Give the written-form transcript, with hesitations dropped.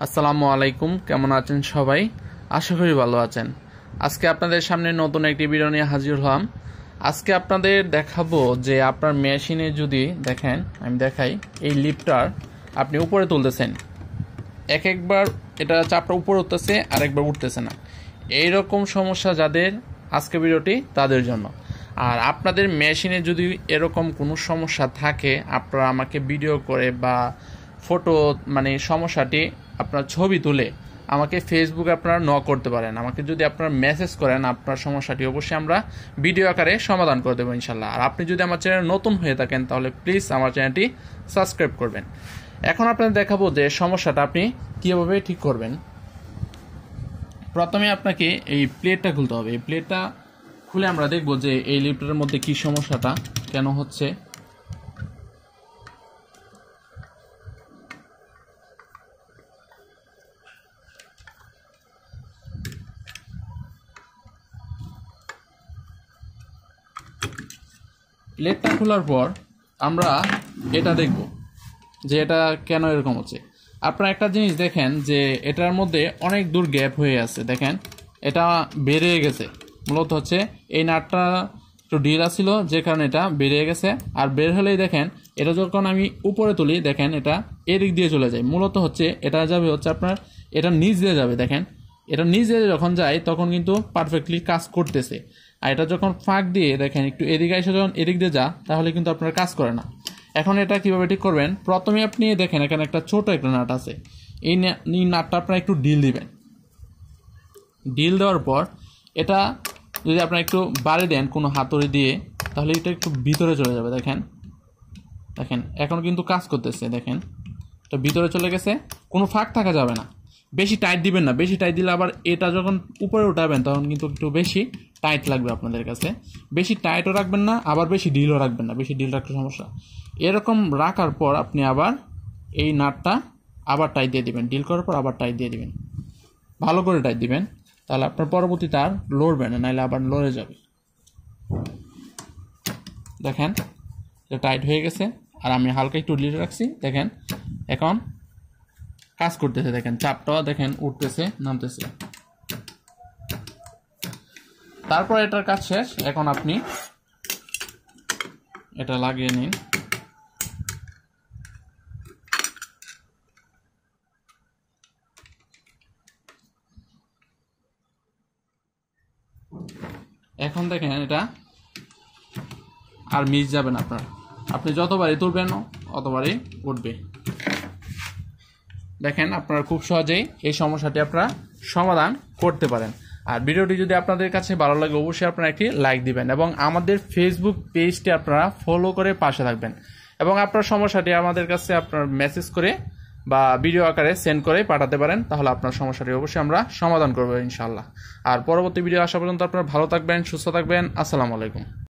আসসালামু আলাইকুম, কেমন আছেন সবাই? আশা করি ভালো আছেন। আজকে আপনাদের সামনে নতুন একটি ভিডিও নিয়ে হাজির হলাম। আজকে আপনাদের দেখাবো যে আপনার মেশিনে যদি দেখেন, আমি দেখাই, এই লিফটার আপনি উপরে তুলতেছেন, একবার এটা চাপটা উপরে উঠতেছে আর একবার উঠতেছে না। এইরকম সমস্যা যাদের, আজকে ভিডিওটি তাদের জন্য। আর আপনাদের মেশিনে যদি এরকম কোনো সমস্যা থাকে, আপনারা আমাকে ভিডিও করে বা ফটো সমস্যাটি আপনার ছবি তুলে আমাকে ফেসবুকে আপনারা নক করতে পারেন। আমাকে যদি আপনারা মেসেজ করেন আপনার সমস্যাটি, অবশ্যই আমরা ভিডিও আকারে সমাধান করে দেবো ইনশাল্লাহ। আর আপনি যদি আমার চ্যানেল নতুন হয়ে থাকেন তাহলে প্লিজ আমার চ্যানেলটি সাবস্ক্রাইব করবেন। এখন আপনাদের দেখাবো যে সমস্যাটা আপনি কীভাবে ঠিক করবেন। প্রথমে আপনাকে এই প্লেটটা খুলতে হবে। এই প্লেটটা খুলে আমরা দেখব যে এই লিফটারের মধ্যে কি সমস্যাটা কেন হচ্ছে। প্লেটটা খোলার পর আমরা এটা দেখব যে এটা কেন এরকম হচ্ছে। আপনারা একটা জিনিস দেখেন যে এটার মধ্যে অনেক দূর গ্যাপ হয়ে আছে। দেখেন এটা বেরিয়ে গেছে, মূলত হচ্ছে এই নাটটা একটু ঢিলা ছিল যে কারণে এটা বেরিয়ে গেছে। আর বের হলেই দেখেন এটা যখন আমি উপরে তুলি, দেখেন এটা এদিক দিয়ে চলে যায়। মূলত হচ্ছে এটা যাবে হচ্ছে আপনার এটা নিচ দিয়ে যাবে। দেখেন এটা নিচ দিয়ে যখন যায় তখন কিন্তু পারফেক্টলি কাজ করতেছে। আর এটা যখন ফাঁক দিয়ে দেখেন একটু এদিকে এসে যখন এদিক দিয়ে যা, তাহলে কিন্তু আপনার কাজ করে না। এখন এটা কীভাবে ঠিক করবেন, প্রথমে আপনি দেখেন এখানে একটা ছোট একটা নাট আছে। এই নাটটা আপনার একটু ডিল দিবেন। ডিল দেওয়ার পর এটা যদি আপনার একটু বাড়ি দেন কোনো হাতুড়ি দিয়ে, তাহলে এটা একটু ভিতরে চলে যাবে। দেখেন দেখেন এখন কিন্তু কাজ করতেছে। দেখেন এটা ভিতরে চলে গেছে, কোনো ফাঁক থাকা যাবে না। বেশি টাইট দিবেন না, বেশি টাইট দিলে আবার এটা যখন উপরে উঠাবেন তখন কিন্তু একটু বেশি টাইট লাগবে আপনাদের কাছে। বেশি টাইটও রাখবেন না, আবার বেশি ঢিলও রাখবেন না, বেশি ঢিল রাখলে সমস্যা। এরকম রাখার পর আপনি আবার এই নাটটা আবার টাইট দিয়ে দিবেন। ডিল করার পর আবার টাইট দিয়ে দিবেন, ভালো করে টাইট দিবেন, তাহলে আপনার পরবর্তীতে আর লড়বে না, নাহলে আবার লড়ে যাবে। দেখেন এটা টাইট হয়ে গেছে, আর আমি হালকা একটু ঢিল রাখছি। দেখেন এখন কাজ করতেছে। দেখেন চাপটাও দেখেন উঠতেছে নামতেছে। তারপর এটার কাজ শেষ। এখন আপনি এটা লাগিয়ে নিন। এখন দেখেন এটা আর মিস যাবে না আপনার। আপনি যতবারই তুলবেন অতবারই উঠবে। দেখেন আপনারা খুব সহজেই এই সমস্যাটি আপনারা সমাধান করতে পারেন। আর ভিডিওটি যদি আপনাদের কাছে ভালো লাগে অবশ্যই আপনারা একটি লাইক দিবেন এবং আমাদের ফেসবুক পেজটি আপনারা ফলো করে পাশে থাকবেন। এবং আপনার সমস্যাটি আমাদের কাছে আপনার মেসেজ করে বা ভিডিও আকারে সেন্ড করে পাঠাতে পারেন, তাহলে আপনার সমস্যাটি অবশ্যই আমরা সমাধান করবো ইনশাআল্লাহ। আর পরবর্তী ভিডিও আসা পর্যন্ত আপনারা ভালো থাকবেন, সুস্থ থাকবেন। আসসালামু আলাইকুম।